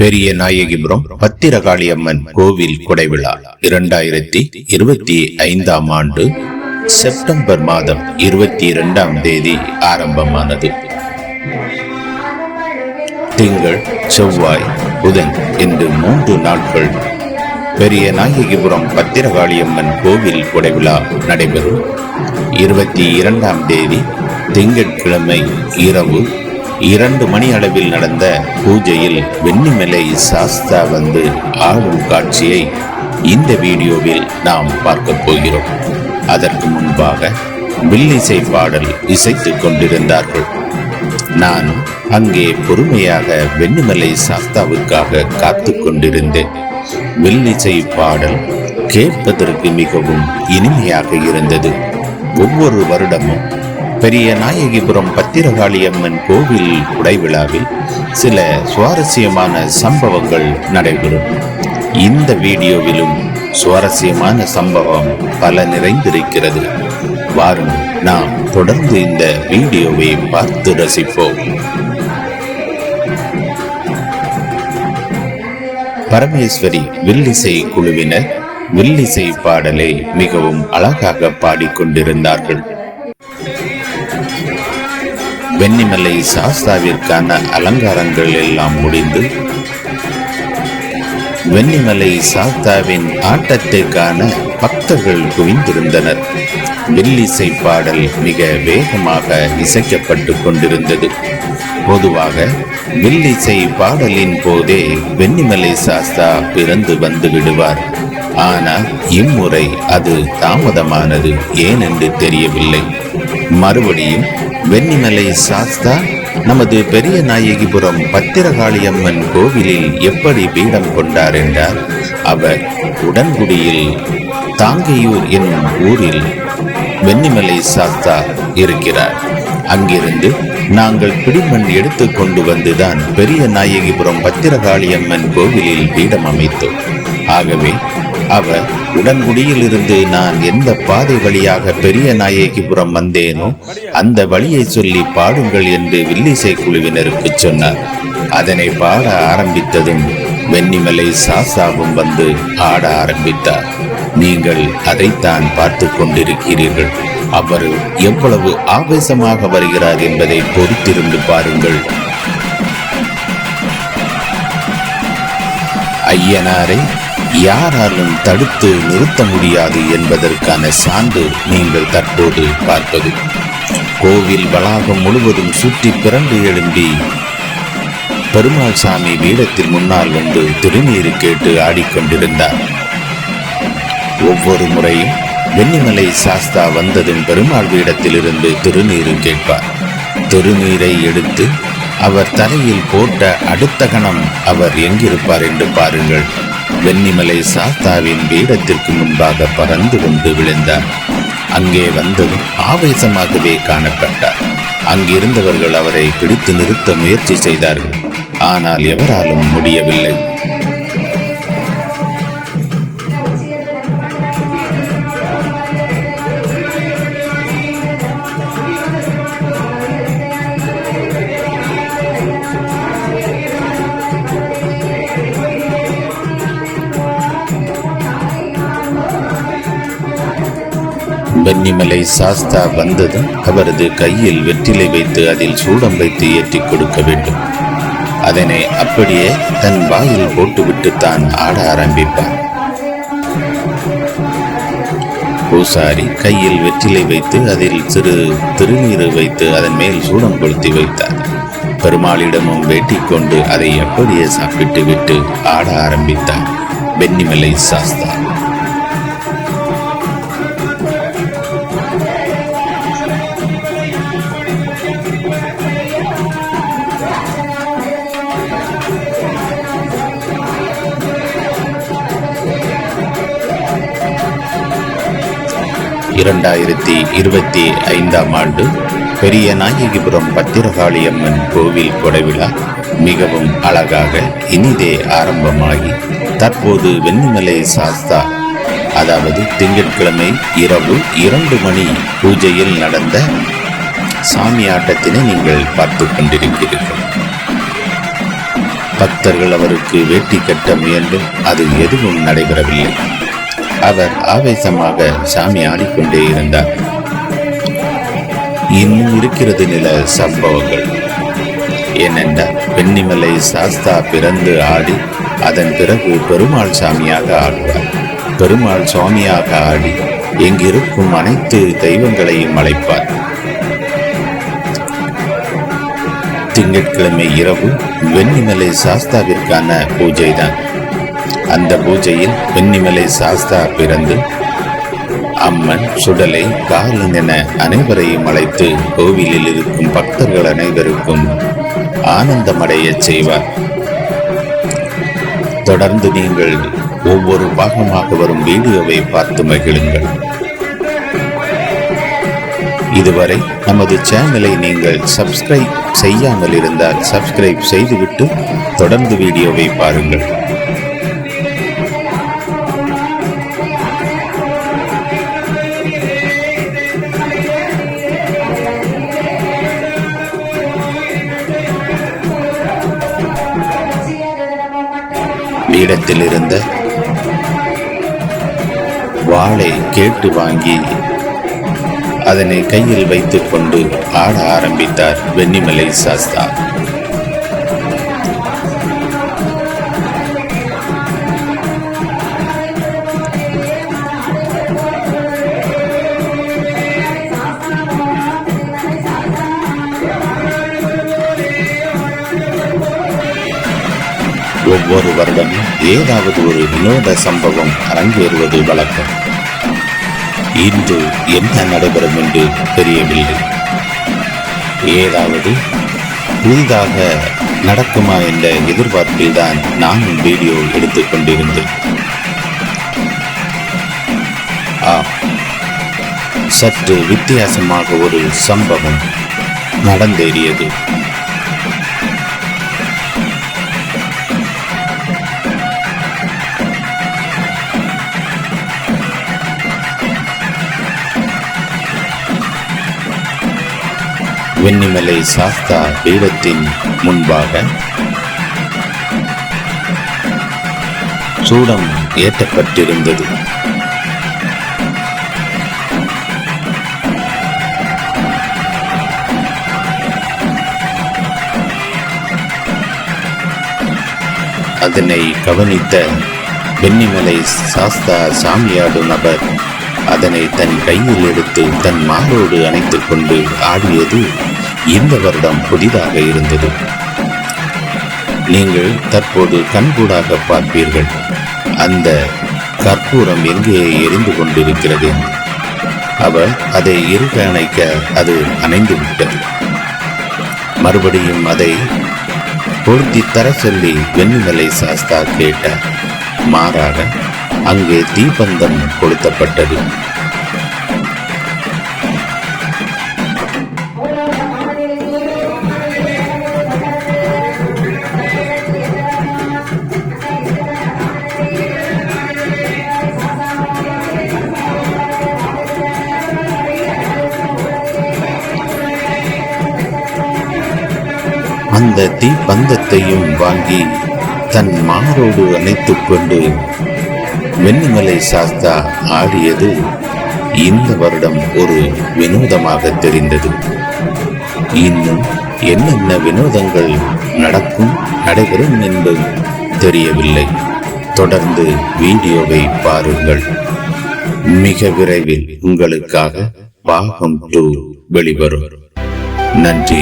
பெரிய நாயகிபுரம் பத்திரகாளியம்மன் கோவில் கொடைவிழா 2025 ஆண்டு செப்டம்பர் மாதம் 22ஆம் தேதி ஆரம்பமானது. திங்கள், செவ்வாய், புதன் என்று 3 நாட்கள் பெரிய நாயகிபுரம் பத்திரகாளியம்மன் கோவில் கொடைவிழா நடைபெறும். 22ஆம் தேதி திங்கட்கிழமை இரவு 2 மணி அளவில் நடந்த பூஜையில் வெண்ணிமலை சாஸ்தா வந்து ஆடும் காட்சியை இந்த வீடியோவில் நாம் பார்க்க போகிறோம். அதற்கு முன்பாக வில்லிசை பாடல் இசைத்துக் கொண்டிருந்தார்கள். நான் அங்கே பொறுமையாக வெண்ணிமலை சாஸ்தாவுக்காக காத்து கொண்டிருந்தேன். வில்லிசை பாடல் கேட்பதற்கு மிகவும் இனிமையாக இருந்தது. ஒவ்வொரு வருடமும் பெரிய நாயகிபுரம் பத்திரகாளியம்மன் கோவில் கொடைவிழாவில் சில சுவாரஸ்யமான சம்பவங்கள் நடைபெறும். இந்த வீடியோவிலும் சுவாரஸ்யமான சம்பவம் பல நிறைந்திருக்கிறது. வாரும் நாம் தொடர்ந்து இந்த வீடியோவை பார்த்து ரசிப்போம். பரமேஸ்வரி வில்லிசை குழுவினர் வில்லிசை பாடலை மிகவும் அழகாக பாடிக்கொண்டிருந்தார்கள். வெண்ணிமலை சாஸ்தாவிற்கான அலங்காரங்கள் எல்லாம் முடிந்து வெண்ணிமலை சாஸ்தாவின் ஆட்டத்திற்கான பக்தர்கள் குவிந்திருந்தனர். வில்லிசை பாடல் மிக வேகமாக இசைக்கப்பட்டு கொண்டிருந்தது. பொதுவாக வில்லிசை பாடலின் போதே வெண்ணிமலை சாஸ்தா பிறந்து வந்து விடுவார். ஆனால் இம்முறை அது தாமதமானது. ஏனென்று தெரியவில்லை. மறுபடியும் வெண்ணிமலை சாஸ்தா நமது பெரிய நாயகிபுரம் பத்திரகாளியம்மன் கோவிலில் எப்படி பீடம் கொண்டார் என்றால், அவர் உடன்குடியில் தாங்கையூர் என்னும் ஊரில் வெண்ணிமலை சாஸ்தா இருக்கிறார். அங்கிருந்து நாங்கள் பிடிமண் எடுத்து கொண்டு வந்துதான் பெரிய நாயகிபுரம் பத்திரகாளியம்மன் கோவிலில் பீடம் அமைத்தோம். ஆகவே அவர் உடன்குடியில் இருந்து நான் எந்த பாதை வழியாக பெரிய நாயகிபுரம் வந்தேனோ அந்த வழியை சொல்லி பாடுங்கள் என்று வில்லிசை குழுவினருக்கு சொன்னார். அதனை பாட ஆரம்பித்ததும் வெண்ணிமலை சாஸ்தாவும் வந்து ஆட ஆரம்பித்தார். நீங்கள் அதைத்தான் பார்த்து கொண்டிருக்கிறீர்கள். அவர் எவ்வளவு ஆவேசமாக வருகிறார் என்பதை பொறுத்திருந்து பாருங்கள். ஐயனாரை யாராலும் தடுத்து நிறுத்த முடியாது என்பதற்கான சான்று நீங்கள் தற்போது பார்ப்பது. கோவில் வளாகம் முழுவதும் சுற்றி பிறண்டு எழும்பி பெருமாள் சாமி பீடத்தில் முன்னால் வந்து திருநீர் கேட்டு ஆடிக்கொண்டிருந்தார். ஒவ்வொரு முறையும் வெண்ணிமலை சாஸ்தா வந்ததும் பெருமாள் பீடத்திலிருந்து திருநீர் கேட்பார். திருநீரை எடுத்து அவர் தலையில் போட்ட அடுத்த கணம் அவர் எங்கிருப்பார் என்று பாருங்கள். வெண்ணிமலை சாஸ்தாவின் பீடத்திற்கு முன்பாக பறந்து கொண்டு விழுந்தார். அங்கே வந்ததும் ஆவேசமாகவே காணப்பட்டார். அங்கிருந்தவர்கள் அவரை பிடித்து நிறுத்த முயற்சி செய்தார்கள். ஆனால் எவராலும் முடியவில்லை. வெண்ணிமலை சாஸ்தா வந்ததும் அவரது கையில் வெற்றிலை வைத்து அதில் சூடம் வைத்து ஏற்றி கொடுக்க வேண்டும். அதனை அப்படியே தன் வாயில் போட்டுவிட்டு தான் ஆட ஆரம்பிப்பார். பூசாரி கையில் வெற்றிலை வைத்து அதில் சிறு திருநீர் வைத்து அதன் மேல் சூடம் கொளுத்தி வைத்தார். பெருமாளிடமும் வேட்டிக் கொண்டு அதை அப்படியே சாப்பிட்டு விட்டு ஆட ஆரம்பித்தார் வெண்ணிமலை சாஸ்தா. இரண்டாயிரத்தி 25ஆம் ஆண்டு பெரிய நாயகிபுரம் பத்திரகாளியம்மன் கோவில் கொடைவிழா மிகவும் அழகாக இனிதே ஆரம்பமாகி தற்போது வெண்ணிமலை சாஸ்தா, அதாவது திங்கட்கிழமை இரவு 2 மணி பூஜையில் நடந்த சாமி ஆட்டத்தினை நீங்கள் பார்த்து கொண்டிருக்கிறீர்கள். பக்தர்கள் அவருக்கு வேட்டி கட்ட முயன்றும் அது எதுவும் நடைபெறவில்லை. அவர் ஆவேசமாக சாமி ஆடிக்கொண்டே இருந்தார். இன்னும் இருக்கிறது நில சம்பவங்கள். ஏனென்றால் வெண்ணிமலை சாஸ்தா பிறந்து ஆடி அதன் பிறகு பெருமாள் சாமியாக ஆடுவார். பெருமாள் சுவாமியாக ஆடி எங்கிருக்கும் அனைத்து தெய்வங்களையும் அழைப்பார். திங்கட்கிழமை இரவு வெண்ணிமலை சாஸ்தாவிற்கான பூஜை தான். அந்த பூஜையில் வெண்ணிமலை சாஸ்தா பிறந்து அம்மன், சுடலை, காலன் என அனைவரையும் அழைத்து கோவிலில் இருக்கும் பக்தர்கள் அனைவருக்கும் ஆனந்தமடைய செய்வார். தொடர்ந்து நீங்கள் ஒவ்வொரு பாகமாக வரும் வீடியோவை பார்த்து மகிழுங்கள். இதுவரை நமது சேனலை நீங்கள் சப்ஸ்கிரைப் செய்யாமல் இருந்தால் சப்ஸ்கிரைப் செய்துவிட்டு தொடர்ந்து வீடியோவை பாருங்கள். பீடத்தில் இருந்த வாளை கேட்டு வாங்கி அதனை கையில் வைத்துக் கொண்டு ஆட ஆரம்பித்தார் வெண்ணிமலை சாஸ்தா. ஒவ்வொரு வருடமும் ஏதாவது ஒரு வினோத சம்பவம் அரங்கேறுவது வழக்கம். இன்று என்ன நடைபெறும் என்று தெரியவில்லை. ஏதாவது புதிதாக நடக்குமா என்ற எதிர்பார்ப்பில் தான் நானும் வீடியோ எடுத்துக் கொண்டிருந்தேன். சற்று வித்தியாசமாக ஒரு சம்பவம் நடந்தேறியது. வெண்ணிமலை சாஸ்தா பீடத்தின் முன்பாக சூடம் ஏற்றப்பட்டிருந்தது. அதனை கவனித்த வெண்ணிமலை சாஸ்தா சாமியாடும் நபர் அதனை தன் கையில் எடுத்து தன் மாரோடு அணைத்துக் கொண்டு ஆடியது இந்த வருடம் புதிதாக இருந்தது. நீங்கள் தற்போது கண்கூடாக பார்ப்பீர்கள். அந்த கற்பூரம் எங்கே எரிந்து கொண்டிருக்கிறது. அவர் அதை இருக அணைக்க அது அணைந்து விட்டது. மறுபடியும் அதை பொருத்தி தர சொல்லி வெண்ணிமலை சாஸ்தா கேட்டார். மாறாக அங்கே தீபந்தம் கொளுத்தப்பட்டது. அந்த தீப்பந்தத்தையும் வாங்கி தன் மாரோடு அணைத்துக் கொண்டு வெண்ணிமலை சாஸ்தா ஆடியது இந்த வருடம் ஒரு வினோதமாக தெரிந்தது. இன்னும் என்னென்ன வினோதங்கள் நடைபெறும் என்பது தெரியவில்லை. தொடர்ந்து வீடியோவை பாருங்கள். மிக விரைவில் உங்களுக்காக பாகம் 2 வெளிவரும். நன்றி.